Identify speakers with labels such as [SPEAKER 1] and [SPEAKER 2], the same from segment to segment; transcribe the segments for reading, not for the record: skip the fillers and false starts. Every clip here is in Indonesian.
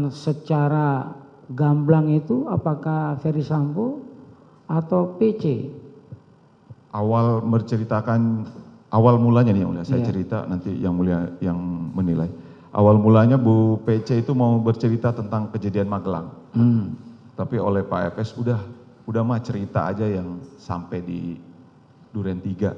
[SPEAKER 1] secara gamblang itu apakah Ferry Sambo atau PC?
[SPEAKER 2] Awal menceritakan, awal mulanya nih yang mulia, saya
[SPEAKER 1] Iya.
[SPEAKER 2] cerita nanti yang mulia yang menilai. Awal mulanya Bu PC itu mau bercerita tentang kejadian Magelang. Tapi oleh Pak FS udah mah cerita aja yang sampai di Duren 3.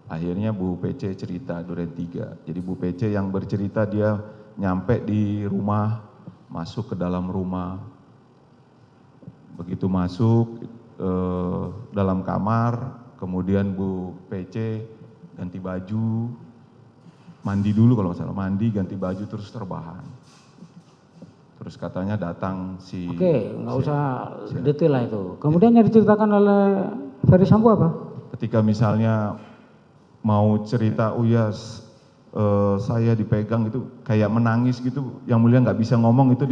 [SPEAKER 2] Akhirnya Bu PC cerita Duren 3. Jadi Bu PC yang bercerita dia nyampe di rumah, masuk ke dalam rumah. Begitu masuk dalam kamar, kemudian Bu PC ganti baju, mandi dulu kalau nggak salah, mandi, ganti baju terus terbahan. Terus katanya datang si...
[SPEAKER 1] Oke, nggak usah detail lah itu. Kemudian yang diceritakan oleh Ferry Sambo apa?
[SPEAKER 2] Ketika misalnya mau cerita, oh ya saya dipegang itu kayak menangis gitu, yang mulia nggak bisa ngomong itu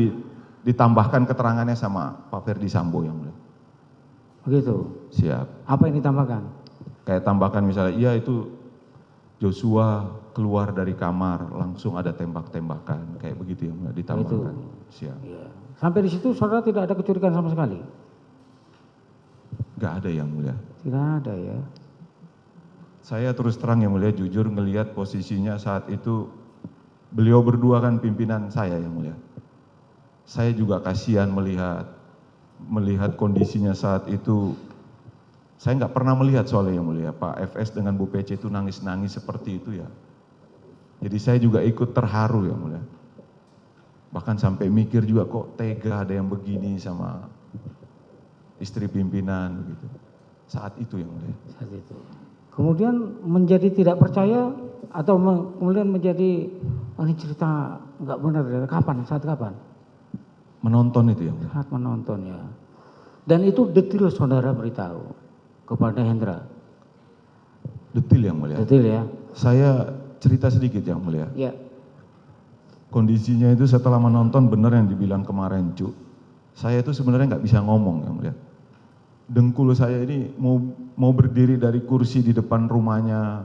[SPEAKER 2] ditambahkan keterangannya sama Pak Ferdi Sambo yang mulia.
[SPEAKER 1] Begitu.
[SPEAKER 2] Siap.
[SPEAKER 1] Apa yang ditambahkan?
[SPEAKER 2] Kayak tambahkan misalnya, iya itu Joshua keluar dari kamar langsung ada tembak-tembakan, kayak begitu yang mulia, ditambahkan. Siap.
[SPEAKER 1] Ya. Sampai di situ saudara tidak ada kecurigaan sama sekali?
[SPEAKER 2] Nggak ada yang mulia.
[SPEAKER 1] Tidak ada ya.
[SPEAKER 2] Saya terus terang yang mulia, jujur ngelihat posisinya saat itu beliau berdua kan pimpinan saya yang mulia. Saya juga kasihan melihat kondisinya saat itu. Saya nggak pernah melihat soalnya yang mulia Pak FS dengan Bu PC itu nangis-nangis seperti itu ya. Jadi saya juga ikut terharu yang mulia. Bahkan sampai mikir juga kok tega ada yang begini sama istri pimpinan begitu. Saat itu yang mulia.
[SPEAKER 1] Saat itu. Kemudian menjadi tidak percaya atau kemudian menjadi ini cerita nggak benar dari kapan? Saat kapan?
[SPEAKER 2] Menonton itu yang mulia.
[SPEAKER 1] Saat menonton ya. Dan itu detail saudara beritahu kepada Hendra.
[SPEAKER 2] Detil yang mulia.
[SPEAKER 1] Detail ya.
[SPEAKER 2] Saya cerita sedikit yang mulia.
[SPEAKER 1] Ya.
[SPEAKER 2] Kondisinya itu setelah menonton benar yang dibilang kemarin Cuk. Saya itu sebenarnya nggak bisa ngomong yang mulia. Dengkul saya ini mau berdiri dari kursi di depan rumahnya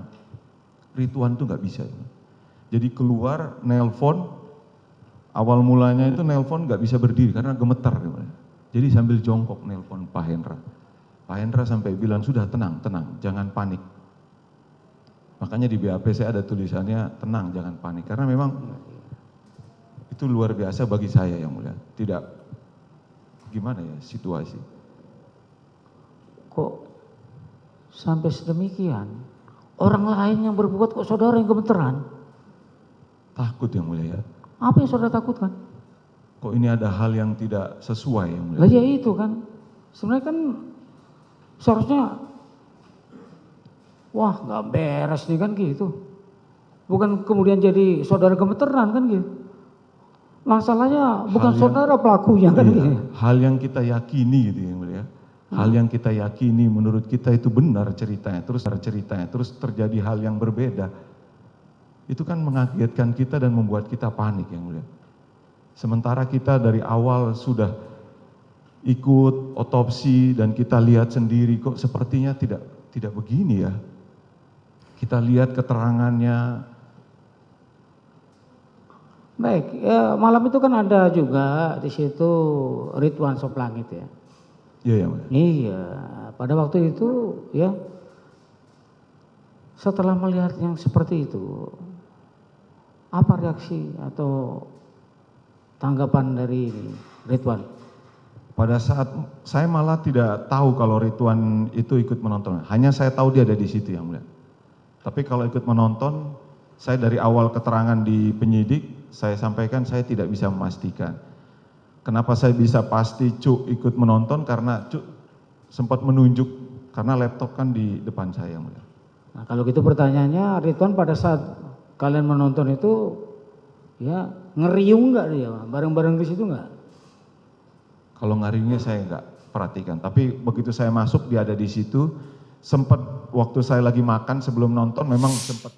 [SPEAKER 2] Ridwan tuh nggak bisa. Jadi keluar nelpon, awal mulanya itu nelpon nggak bisa berdiri karena gemetar. Jadi sambil jongkok nelpon Pak Hendra. Pak Hendra sampai bilang sudah tenang, jangan panik. Makanya di BAP saya ada tulisannya tenang, jangan panik. Karena memang itu luar biasa bagi saya yang mulia. Tidak gimana ya situasi.
[SPEAKER 1] Kok sampai sedemikian? Orang lain yang berbuat kok saudara yang gemeteran?
[SPEAKER 2] Takut yang mulia ya.
[SPEAKER 1] Apa yang saudara takutkan?
[SPEAKER 2] Kok ini ada hal yang tidak sesuai yang mulia.
[SPEAKER 1] Lah ya itu kan. Sebenarnya kan seharusnya wah nggak beres nih kan gitu. Bukan kemudian jadi saudara gemeteran kan gitu. Masalahnya bukan saudara pelakunya kan gitu.
[SPEAKER 2] Hal yang kita yakini gitu yang mulia. Hal yang kita yakini menurut kita itu benar ceritanya, terus terjadi hal yang berbeda. Itu kan mengagetkan kita dan membuat kita panik yang mulia. Sementara kita dari awal sudah ikut otopsi dan kita lihat sendiri kok sepertinya tidak begini ya. Kita lihat keterangannya.
[SPEAKER 1] Baik, ya, malam itu kan ada juga di situ Ridwan Soplangit ya.
[SPEAKER 2] Iya ya mulia.
[SPEAKER 1] Iya, pada waktu itu ya setelah melihat yang seperti itu, apa reaksi atau tanggapan dari Ridwan?
[SPEAKER 2] Pada saat saya malah tidak tahu kalau Ridwan itu ikut menonton. Hanya saya tahu dia ada di situ yang mulia. Tapi kalau ikut menonton, saya dari awal keterangan di penyidik, saya sampaikan saya tidak bisa memastikan. Kenapa saya bisa pasti Cuk ikut menonton, karena Cuk sempat menunjuk, karena laptop kan di depan saya yang mulia.
[SPEAKER 1] Nah, kalau gitu pertanyaannya, Ridwan pada saat kalian menonton itu ya ngeriung nggak dia, bareng-bareng di situ nggak?
[SPEAKER 2] Kalau ngariungnya saya nggak perhatikan, tapi begitu saya masuk dia ada di situ. Sempat waktu saya lagi makan sebelum nonton memang sempat